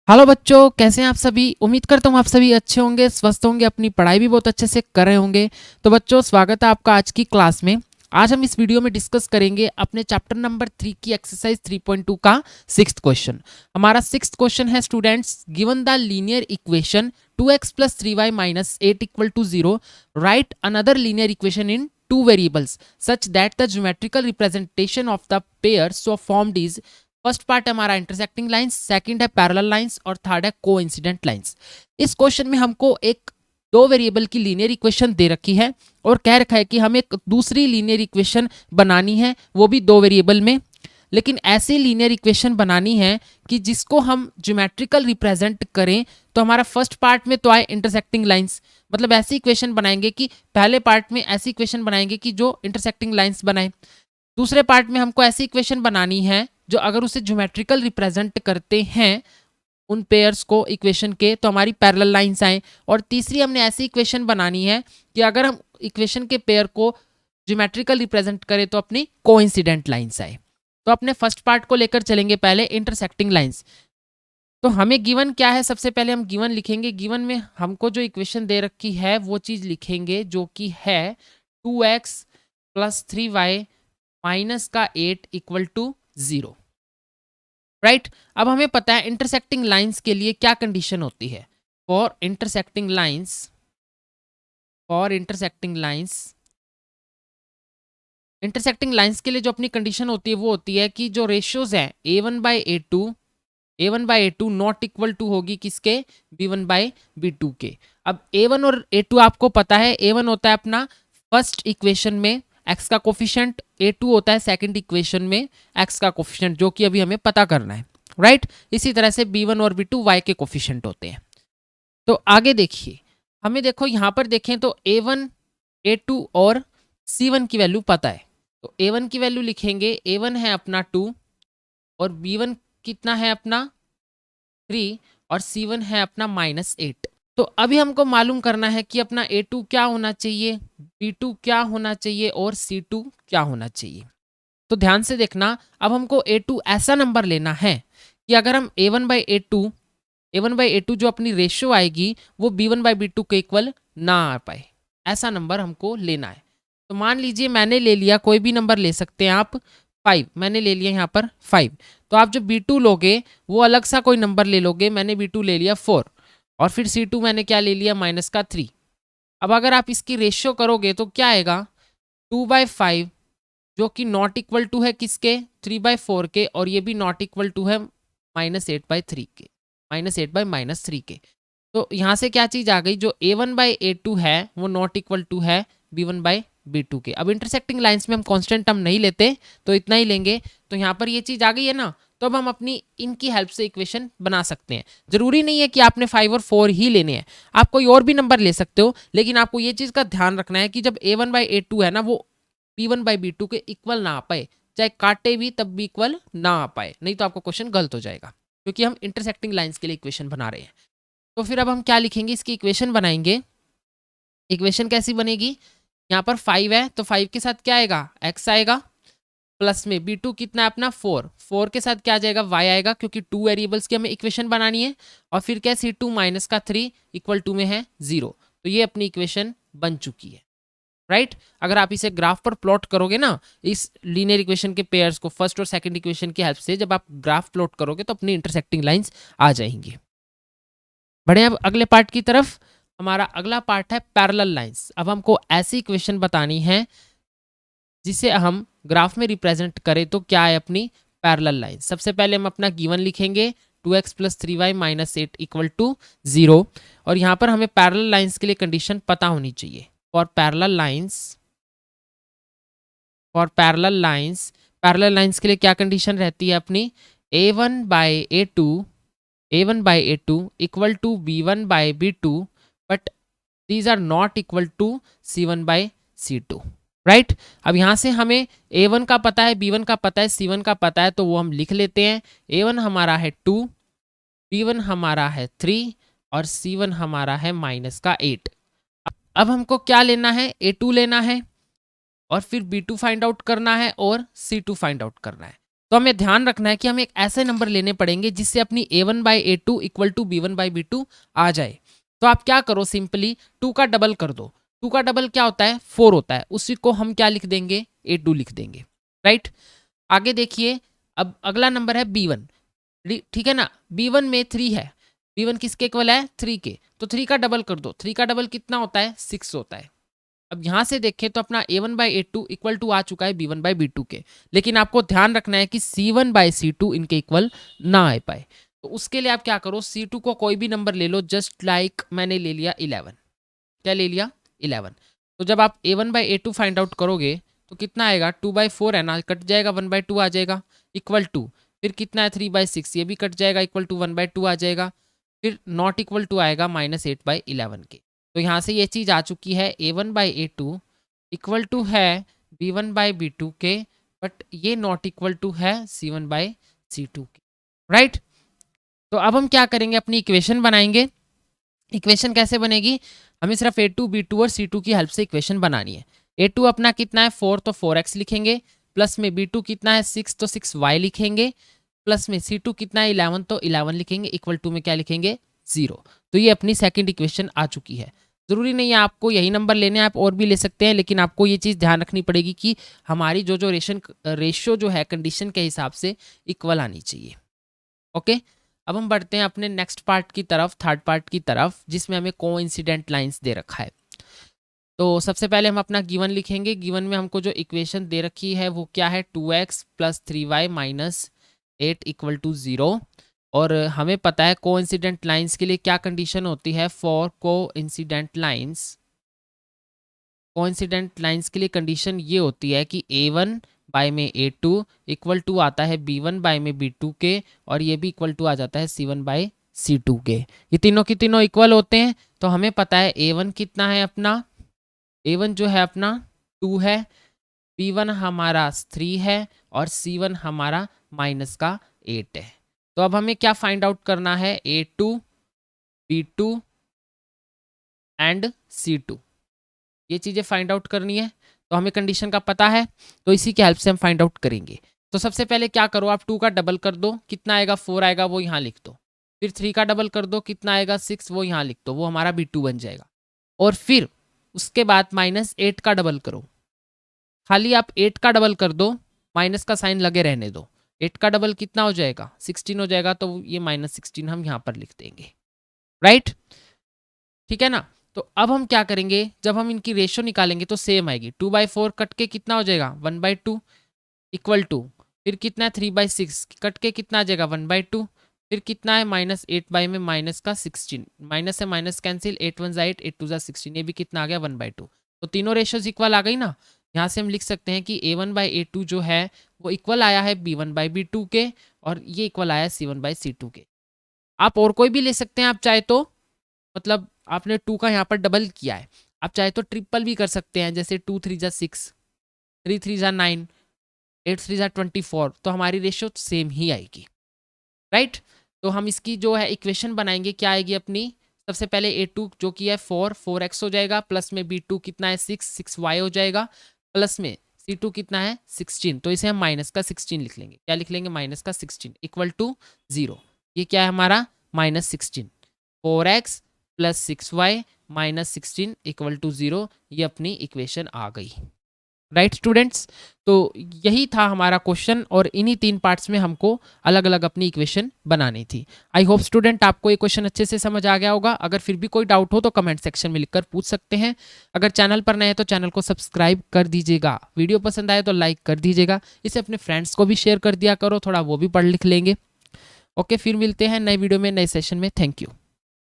Hello बच्चों, कैसे हैं आप सभी। उम्मीद करता हूँ आप सभी अच्छे होंगे, स्वस्थ होंगे, अपनी पढ़ाई भी बहुत अच्छे से कर रहे होंगे। तो बच्चों, स्वागत है आपका आज की क्लास में। आज हम इस वीडियो में डिस्कस करेंगे अपने चैप्टर नंबर 3 की एक्सरसाइज 3.2 का सिक्स्थ क्वेश्चन। हमारा सिक्स्थ क्वेश्चन है students, given the linear equation 2x + 3y - 8 = 0, right another linear equation in two variables such that the geometrical representation of the pair so formed is। First part है हमारा intersecting lines, second है parallel lines और third है coincident lines. इस question में हमको एक दो वेरिएबल की लीनियर इक्वेशन दे रखी है और कह रखा है कि हमें एक दूसरी लीनियर इक्वेशन बनानी है, वो भी दो वेरिएबल में। लेकिन ऐसी लीनियर इक्वेशन बनानी है कि जिसको हम ज्योमेट्रिकल रिप्रेजेंट करें। तो हमारा फर्स्ट पार्ट में तो आए इंटरसेक्टिंग लाइंस, मतलब ऐसी इक्वेशन बनाएंगे कि पहले पार्ट में ऐसी इक्वेशन बनाएंगे कि जो इंटरसेक्टिंग लाइंस बनाए। दूसरे पार्ट में हमको ऐसी इक्वेशन बनानी है जो अगर उसे ज्योमेट्रिकल रिप्रेजेंट करते हैं उन पेयर्स को इक्वेशन के, तो हमारी पैरेलल लाइंस आए। और तीसरी हमने ऐसी इक्वेशन बनानी है कि अगर हम इक्वेशन के पेयर को ज्योमेट्रिकल रिप्रेजेंट करें तो अपनी कोइंसिडेंट लाइंस आए। तो अपने फर्स्ट पार्ट को लेकर चलेंगे पहले इंटरसेक्टिंग लाइंस। तो हमें गिवन क्या है, सबसे पहले हम गिवन लिखेंगे। गिवन में हमको जो इक्वेशन दे रखी है वो चीज लिखेंगे जो कि है 2x + 3y - 8 = 0, राइट। अब हमें पता है इंटरसेक्टिंग लाइंस के लिए क्या कंडीशन होती है। For intersecting lines, intersecting lines के लिए जो अपनी कंडीशन होती है वो होती है कि जो रेशियोज हैं a1/a2 नॉट इक्वल टू होगी किसके, b1/b2 के। अब a1 और a2 आपको पता है, a1 होता है अपना फर्स्ट इक्वेशन में x का कोफिशिएंट, a2 होता है सेकंड इक्वेशन में x का कोफिशिएंट, जो कि अभी हमें पता करना है, राइट। इसी तरह से b1 और b2 y के कोफिशिएंट होते हैं। तो आगे देखिए, हमें देखो यहाँ पर देखें तो a1 a2 और c1 की वैल्यू पता है। तो a1 की वैल्यू लिखेंगे, a1 है अपना 2 और b1 कितना है अपना 3 और c1 है अपना -8। तो अभी हमको मालूम करना है कि अपना a2 क्या होना चाहिए, b2 क्या होना चाहिए और c2 क्या होना चाहिए। तो ध्यान से देखना, अब हमको a2 ऐसा नंबर लेना है कि अगर हम a1/a2 जो अपनी रेशियो आएगी वो b1/b2 के इक्वल ना आ पाए, ऐसा नंबर हमको लेना है। तो मान लीजिए मैंने ले लिया, कोई भी नंबर ले सकते हैं आप, 5 मैंने ले लिया यहाँ पर 5। तो आप जो b2 लोगे वो अलग सा कोई नंबर ले लोगे, मैंने b2 ले लिया 4 और फिर c2 मैंने क्या ले लिया -3। अब अगर आप इसकी रेशियो करोगे तो क्या आएगा, 2/5 जो कि नॉट इक्वल टू है किसके, 3/4 के, और ये भी नॉट इक्वल टू है -8/3 के, -8/-3 के। तो यहाँ से क्या चीज़ आ गई, जो a1/a2 है वो नॉट इक्वल टू है b1/b2 के। अब इंटरसेक्टिंग लाइंस में हम कांस्टेंट टर्म नहीं लेते तो इतना ही लेंगे। तो यहाँ पर ये चीज़ आ गई है ना, तो अब हम अपनी इनकी हेल्प से इक्वेशन बना सकते हैं। जरूरी नहीं है कि आपने 5 और 4 ही लेने हैं, आप कोई और भी नंबर ले सकते हो, लेकिन आपको ये चीज़ का ध्यान रखना है कि जब a1/a2 है ना वो b1/b2 के इक्वल ना आ पाए, चाहे काटे भी तब भी इक्वल ना आ पाए, नहीं तो आपका क्वेश्चन गलत हो जाएगा, क्योंकि हम इंटरसेक्टिंग लाइंस के लिए इक्वेशन बना रहे हैं। तो फिर अब हम क्या लिखेंगे, इसकी इक्वेशन बनाएंगे। इक्वेशन कैसी बनेगी, यहाँ पर 5 है तो 5 के साथ क्या आएगा, x आएगा, प्लस में b2 कितना है अपना 4 के साथ क्या आ जाएगा, y आएगा, क्योंकि टू वेरिएबल्स की हमें इक्वेशन बनानी है। और फिर क्या, c2 - 3 = में है 0। तो ये अपनी इक्वेशन बन चुकी है, राइट। अगर आप इसे ग्राफ पर प्लॉट करोगे ना, इस लीनियर इक्वेशन के पेयर्स को फर्स्ट और सेकंड इक्वेशन की हेल्प से जब आप ग्राफ प्लॉट करोगे तो अपनी इंटरसेक्टिंग लाइंस आ जाएंगी। बढ़े अब अगले पार्ट की तरफ। हमारा अगला पार्ट है पैरेलल लाइंस। अब हमको ऐसी इक्वेशन बतानी है जिसे हम ग्राफ में रिप्रेजेंट करें तो क्या है अपनी पैरेलल लाइन। सबसे पहले हम अपना गिवन लिखेंगे, 2x + 3y - 8 = 0। और यहाँ पर हमें पैरेलल लाइंस के लिए कंडीशन पता होनी चाहिए। फॉर पैरेलल लाइंस के लिए क्या कंडीशन रहती है अपनी, a1/a2 = b1/b2 but these are not equal to c1/c2, right. अब यहाँ से हमें a1 का पता है, b1 का पता है, c1 का पता है, तो वो हम लिख लेते हैं। a1 हमारा है 2, b1 हमारा है 3 और c1 हमारा है -8। अब हमको क्या लेना है, a2 लेना है और फिर b2 फाइंड आउट करना है और c2 फाइंड आउट करना है। तो हमें ध्यान रखना है कि हमें एक ऐसे नंबर लेने पड़ेंगे जिससे अपनी a1/a2 इक्वल टू b1/b2 आ जाए। तो आप क्या करो, सिंपली 2 का डबल कर दो। 2 का डबल क्या होता है, 4 होता है, उसी को हम क्या लिख देंगे, a2 लिख देंगे, राइट। आगे देखिए, अब अगला नंबर है b1, ठीक है ना। b1 में 3 है, b1 किसके इक्वल है, 3 के, तो 3 का डबल कर दो। 3 का डबल कितना होता है, 6 होता है। अब यहाँ से देखें तो अपना a1/a2 इक्वल टू आ चुका है b1/b2 के, लेकिन आपको ध्यान रखना है कि c1/c2 इनके इक्वल ना आ पाए। तो उसके लिए आप क्या करो, c2 को कोई भी नंबर ले लो, जस्ट लाइक मैंने ले लिया 11। क्या ले लिया, 11। तो जब आप a1/a2 फाइंड आउट करोगे तो कितना आएगा, 2/4 है ना, कट जाएगा, 1/2 आ जाएगा, इक्वल टू, फिर कितना है 3/6, ये भी कट जाएगा, इक्वल टू 1/2 आ जाएगा, फिर नॉट इक्वल टू आएगा -8/11 के। तो यहाँ से ये चीज़ आ चुकी है, a1/a2 इक्वल टू है b1/b2 के, बट ये नॉट इक्वल टू है c1/c2 के, राइट। तो अब हम क्या करेंगे, अपनी इक्वेशन बनाएंगे। इक्वेशन कैसे बनेगी, हमें सिर्फ a2 b2 और c2 की हेल्प से इक्वेशन बनानी है। a2 अपना कितना है 4, तो 4x लिखेंगे, प्लस में b2 कितना है 6, तो 6y लिखेंगे, प्लस में c2 कितना है 11, तो 11 लिखेंगे, इक्वल टू में क्या लिखेंगे 0। तो ये अपनी सेकंड इक्वेशन आ चुकी है। ज़रूरी नहीं है आपको यही नंबर लेने, आप और भी ले सकते हैं, लेकिन आपको ये चीज़ ध्यान रखनी पड़ेगी कि हमारी जो रेशियो जो है कंडीशन के हिसाब से इक्वल आनी चाहिए। ओके, अब हम बढ़ते हैं अपने नेक्स्ट पार्ट की तरफ, थर्ड पार्ट की तरफ, जिसमें हमें कोइंसिडेंट लाइंस दे रखा है। तो सबसे पहले हम अपना गिवन लिखेंगे। गिवन में हमको जो इक्वेशन दे रखी है वो क्या है, 2x + 3y - 8 इक्वल टू 0। और हमें पता है कोइंसिडेंट लाइंस के लिए क्या कंडीशन होती है, फॉर कोइंसिडेंट लाइंस के लिए कंडीशन ये होती है कि a1 में a2 इक्वल टू आता है b1 में b2 के, और ये भी इक्वल टू आ जाता है c1/c2 के। ये तीनों की तीनों इक्वल होते हैं। तो हमें पता है a1 कितना है अपना, a1 जो है अपना 2 है, b1 हमारा 3 है, और c1 हमारा -8 है। तो अब हमें क्या फाइंड आउट करना है, a2 b2 एंड c2, ये चीज़ें फाइंड आउट करनी है। तो हमें कंडीशन का पता है, तो इसी की हेल्प से हम फाइंड आउट करेंगे। तो सबसे पहले क्या करो, आप 2 का डबल कर दो, कितना आएगा 4 आएगा, वो यहाँ लिख दो। फिर 3 का डबल कर दो, कितना आएगा 6, वो यहाँ लिख दो, वो हमारा b2 बन जाएगा। और फिर उसके बाद -8 का डबल करो, खाली आप 8 का डबल कर दो, माइनस का साइन लगे रहने दो। 8 का डबल कितना हो जाएगा, 16 हो जाएगा, तो ये -16 हम यहाँ पर लिख देंगे, राइट, ठीक है ना। तो अब हम क्या करेंगे, जब हम इनकी रेशियो निकालेंगे तो सेम आएगी। 2/4 कट के कितना हो जाएगा 1/2 इक्वल टू, फिर कितना है 3/6 कट के कितना आ जाएगा 1/2, फिर कितना है -8 में माइनस का 16, माइनस से माइनस कैंसिल, 8 1 8, 8 2 16, ये भी कितना आ गया 1/2। तो तीनों रेशियोज इक्वल आ गई ना। यहाँ से हम लिख सकते हैं कि a1/a2 जो है वो इक्वल आया है b1/b2 के, और ये इक्वल आया है c1/c2 के। आप और कोई भी ले सकते हैं आप चाहे तो, मतलब आपने 2 का यहाँ पर डबल किया है, आप चाहे तो ट्रिपल भी कर सकते हैं, जैसे 2 3 जा 6, 3 3 जा 9, 8 3 जा 24, तो हमारी रेशियो सेम ही आएगी, राइट। तो हम इसकी जो है इक्वेशन बनाएंगे, क्या आएगी अपनी, सबसे पहले a2 जो कि है 4x हो जाएगा, प्लस में b2 कितना है 6y हो जाएगा, प्लस में c2 कितना है 16, तो इसे हम -16 लिख लेंगे। क्या लिख लेंगे, -16 इक्वल टू 0। ये क्या है हमारा -16, 4x + 6y -16 इक्वल टू 0, ये अपनी इक्वेशन आ गई, राइट स्टूडेंट्स। तो यही था हमारा क्वेश्चन, और इन्हीं 3 पार्ट्स में हमको अलग अलग अपनी इक्वेशन बनानी थी। आई होप स्टूडेंट आपको ये क्वेश्चन अच्छे से समझ आ गया होगा। अगर फिर भी कोई डाउट हो तो कमेंट सेक्शन में लिखकर पूछ सकते हैं। अगर चैनल पर नए हैं तो चैनल को सब्सक्राइब कर दीजिएगा, वीडियो पसंद आए तो लाइक कर दीजिएगा, इसे अपने फ्रेंड्स को भी शेयर कर दिया करो, थोड़ा वो भी पढ़ लिख लेंगे। ओके, फिर मिलते हैं नए वीडियो में नए सेशन में। Thank you.